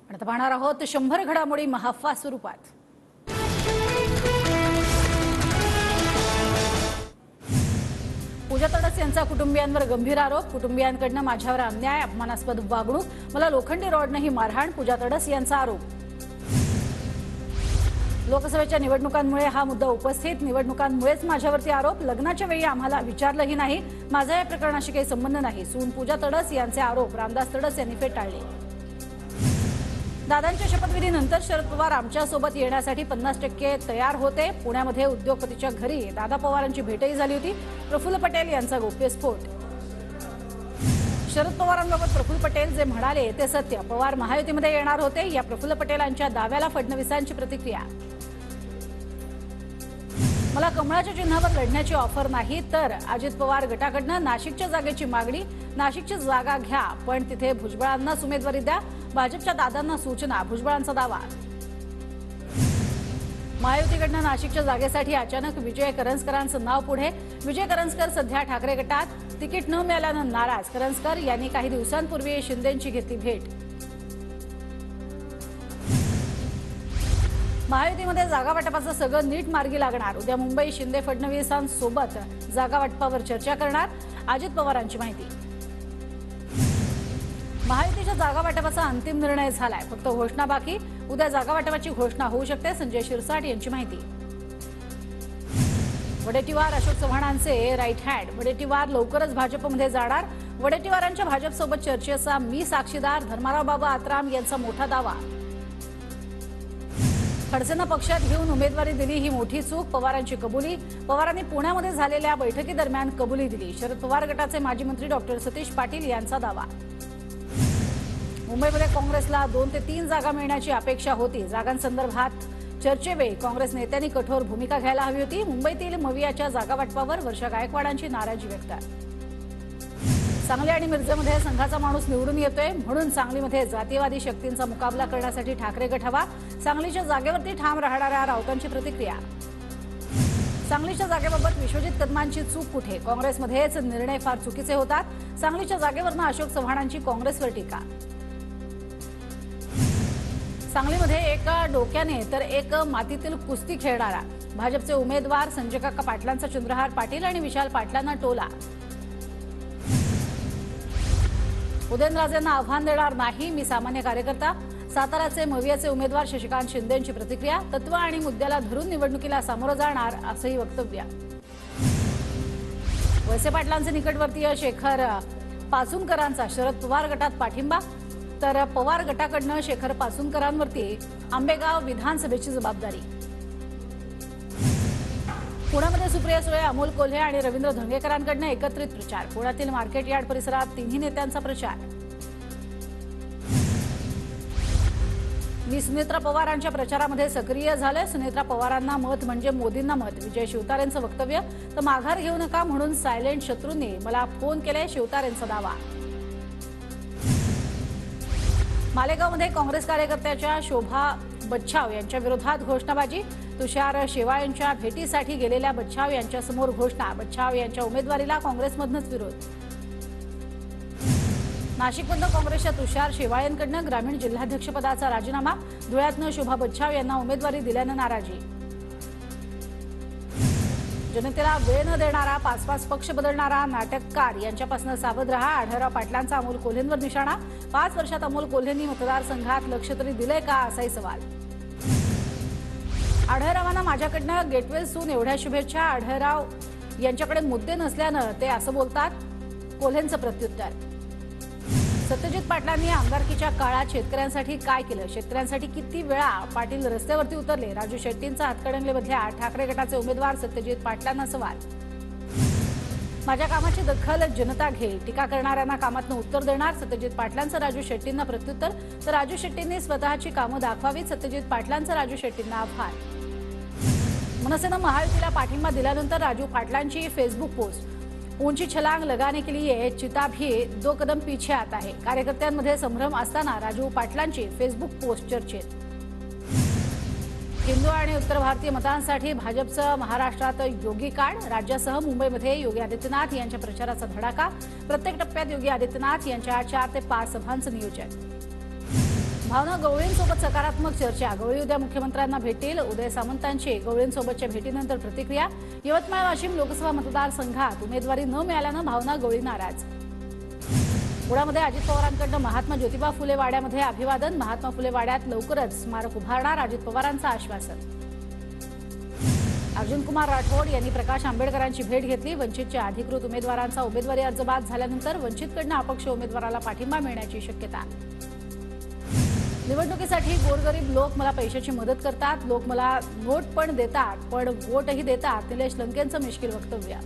आता पाहणार आहोत 100 घडामोडी महाफा स्वरूपात। पूजा तडस यांचा कुटुंबियांवर गंभीर आरोप। कुटुंबियांकडून माझ्यावर अन्याय अपमानास्पद वागणूक, मला लोखंडी रॉडनेही मारहाण, पूजा तडस यांचा आरोप। लोकसभेच्या निवडणुकांमुळे हा मुद्दा उपस्थित, निवडणुकांमुळेच माझ्यावरती आरोप, लग्नाच्या वेळी आम्हाला विचारलंही नाही, माझा या प्रकरणाशी काही संबंध नाही, सून पूजा तडस यांचे आरोप रामदास तडस यांनी फेटाळले। दादांच्या शपथविधीनंतर शरद पवार आमच्यासोबत येण्यासाठी 50% तयार होते। पुण्यामध्ये उद्योगपतीच्या घरी दादा पवारांची भेटही झाली होती। प्रफुल्ल पटेल यांचा गौप्यस्फोट। शरद पवारांबाबत प्रफुल्ल पटेल जे म्हणाले ते सत्य, पवार महायुतीमध्ये येणार होते, या प्रफुल्ल पटेलांच्या दाव्याला फडणवीसांची प्रतिक्रिया। मला कमळाच्या चिन्हावर लढण्याची ऑफर नाही, तर अजित पवार गटाकडून नाशिकच्या जागेची मागणी, नाशिकची जागा घ्या पण तिथे भुजबळांनाच उमेदवारी द्या, भाजपच्या दादांना सूचना, भुजबळांचा दावा। महायुतीकडून नाशिकच्या जागेसाठी अचानक विजय करंजकरांचं नाव पुढे। विजय करंजकर सध्या ठाकरे गटात, तिकीट न मिळाल्यानं नाराज। करंजकर यांनी काही दिवसांपूर्वी शिंदेंची घेतली भेट। महायुतीमध्ये जागा वाटपाचं सगळं नीट मार्गी लागणार, उद्या मुंबई शिंदे फडणवीसांसोबत जागा वाटपावर चर्चा करणार, अजित पवारांची माहिती। महायुतीच्या जागा वाटपाचा अंतिम निर्णय झालाय, फक्त घोषणा बाकी, उद्या जागा वाटपाची घोषणा होऊ शकते, संजय शिरसाट यांची माहिती। वडेट्टीवार अशोक चव्हाणांचे राईट हँड, वडेट्टीवार लवकरच भाजपमध्ये जाणार, वडेट्टीवारांच्या भाजपसोबत चर्चेचा मी साक्षीदार, धर्माराव बाबा आत्राम यांचा मोठा दावा। खडसेंना पक्षात घेऊन उमेदवारी दिली ही मोठी चूक, पवारांची कबुली, पवारांनी पुण्यामध्ये झालेल्या बैठकीदरम्यान कबुली दिली, शरद पवार गटाचे माजी मंत्री डॉक्टर सतीश पाटील यांचा दावा। मुंबईमध्ये काँग्रेसला 2 ते 3 जागा मिळण्याची अपेक्षा होती, जागांसंदर्भात चर्चेवेळी काँग्रेस नेत्यांनी कठोर भूमिका घ्यायला हवी होती। मुंबईतील मवियाच्या जागा वाटपावर वर्षा गायकवाडांची नाराजी व्यक्त। सांगली आणि मिरजेमध्ये संघाचा माणूस निवडून येतोय, म्हणून सांगलीमध्ये जातीयवादी शक्तींचा मुकाबला करण्यासाठी ठाकरे गट हवा, सांगलीच्या जागेवरती ठाम राहणाऱ्या राऊतांची प्रतिक्रिया। सांगलीच्या जागेबाबत विश्वजित कदमांची चूक कुठे, काँग्रेसमध्येच निर्णय फार चुकीचे होतात, सांगलीच्या जागेवरनं अशोक चव्हाणांची काँग्रेसवर टीका। सांगलीमध्ये एक डोक्याने तर एक मातीतील कुस्ती खेळणारा, भाजपचे उमेदवार संजय काका पाटलांचा चंद्रहार पाटील आणि विशाल पाटलांना टोला। उदयनराजेंना आव्हान देणार नाही, मी सामान्य कार्यकर्ता, साताराचे मवियाचे उमेदवार शशिकांत शिंदेंची प्रतिक्रिया। तत्व आणि मुद्द्याला धरून निवडणुकीला सामोरं जाणार असंही वक्तव्य। वळसे पाटलांचे निकटवर्तीय शेखर पासूनकरांचा शरद पवार गटात पाठिंबा, तर पवार गटाकडून शेखर पासूनकरांवरती आंबेगाव विधानसभेची जबाबदारी। पुण्यामध्ये सुप्रिया सुळे, अमोल कोल्हे आणि रवींद्र धंगेकरांकडून एकत्रित प्रचार, पुण्यातील मार्केट यार्ड परिसरात तिन्ही नेत्यांचा प्रचार। मी सुनेत्रा पवारांच्या प्रचारामध्ये सक्रिय झाले, सुनेत्रा पवारांना मत म्हणजे मोदींना मत, विजय शिवतारेंचं वक्तव्य, तर माघार घेऊ नका म्हणून सायलेंट शत्रूंनी मला फोन केले, शिवतारेंचा दावा। मालेगावमध्ये काँग्रेस कार्यकर्त्याच्या शोभा बच्छाव यांच्या विरोधात घोषणाबाजी, तुषार शेवाळ यांच्या भेटीसाठी गेलेल्या बच्छाव यांच्यासमोर घोषणा, बच्छाव यांच्या उमेदवारीला काँग्रेसमधूनच विरोध। नाशिकमधून काँग्रेसच्या तुषार शेवाळ यांकडून ग्रामीण जिल्हाध्यक्षपदाचा राजीनामा, धुळ्यातनं शोभा बच्छाव यांना उमेदवारी दिल्यानं नाराजी। जनतेला वेळ न देणारा, 5-5 पक्ष बदलणारा नाटककार यांच्यापासून सावध रहा, आढळराव पाटलांचा अमोल कोल्हेंवर निशाणा, 5 वर्षात अमोल कोल्हेंनी मतदारसंघात लक्ष तरी दिलंय का असाही सवाल। आढळरावांना माझ्याकडनं गेटवेल सून एवढ्या शुभेच्छा, आढळराव यांच्याकडे मुद्दे नसल्यानं ते असं बोलतात, कोल्हेंचं प्रत्युत्तर। सत्यजित पाटलांनी आमदारकीच्या काळात शेतकऱ्यांसाठी काय केलं, शेतकऱ्यांसाठी किती वेळा पाटील रस्त्यावरती उतरले, राजू शेट्टींचा हातकणंगलेमधल्या ठाकरे गटाचे उमेदवार सत्यजित पाटलांना सवाल। माझ्या कामाची दखल जनता घेईल, टीका करणाऱ्यांना कामातनं उत्तर देणार, सत्यजित पाटलांचं राजू शेट्टींना प्रत्युत्तर, तर राजू शेट्टींनी स्वतःची कामं दाखवावीत, सत्यजित पाटलांचं राजू शेट्टींना आव्हान। मनसेनं महायुतीला पाठिंबा दिल्यानंतर राजू पाटलांची फेसबुक पोस्ट, ऊंची छलांग लगाने के लिए चिता भी 2 कदम पीछे आता है, कार्यकर्त्यांमध्ये संभ्रम असताना राजू पाटलांची फेसबुक पोस्ट चर्चेत। हिंदू आणि उत्तर भारतीय मतांसाठी भाजपचं महाराष्ट्रात योगी कार्ड, राज्यासह मुंबईमध्ये योगी आदित्यनाथ यांच्या प्रचाराचा धडाका, प्रत्येक टप्प्यात योगी आदित्यनाथ यांच्या 4 ते 5 सभांचं नियोजन। भावना गवळींसोबत सकारात्मक चर्चा. गवळी उद्या मुख्यमंत्र्यांना भेटतील. उदय सामंतांची गवळींसोबतच्या भेटीनंतर प्रतिक्रिया. यवतमाळ वाशिम लोकसभा मतदारसंघात उमेदवारी न मिळाल्यानं भावना गवळी नाराज. पुण्यामध्ये अजित पवारांकडून महात्मा ज्योतिबा फुले वाड्यामध्ये अभिवादन. महात्मा फुले वाड्यात लवकरच स्मारक उभारणार, अजित पवारांचं आश्वासन. अर्जुन कुमार राठोड यांनी प्रकाश आंबेडकरांची भेट घेतली. वंचितच्या अधिकृत उमेदवारांचा उमेदवारी अर्ज बाद झाल्यानंतर वंचितकडून अपक्ष उमेदवाराला पाठिंबा मिळण्याची शक्यता. निवडणुकीसाठी गोरगरीब लोक मला पैशाची मदत करतात, लोक मला नोट पण देतात पण वोटही देतात. निलेश लंकेंचं मिश्किल वक्तव्य.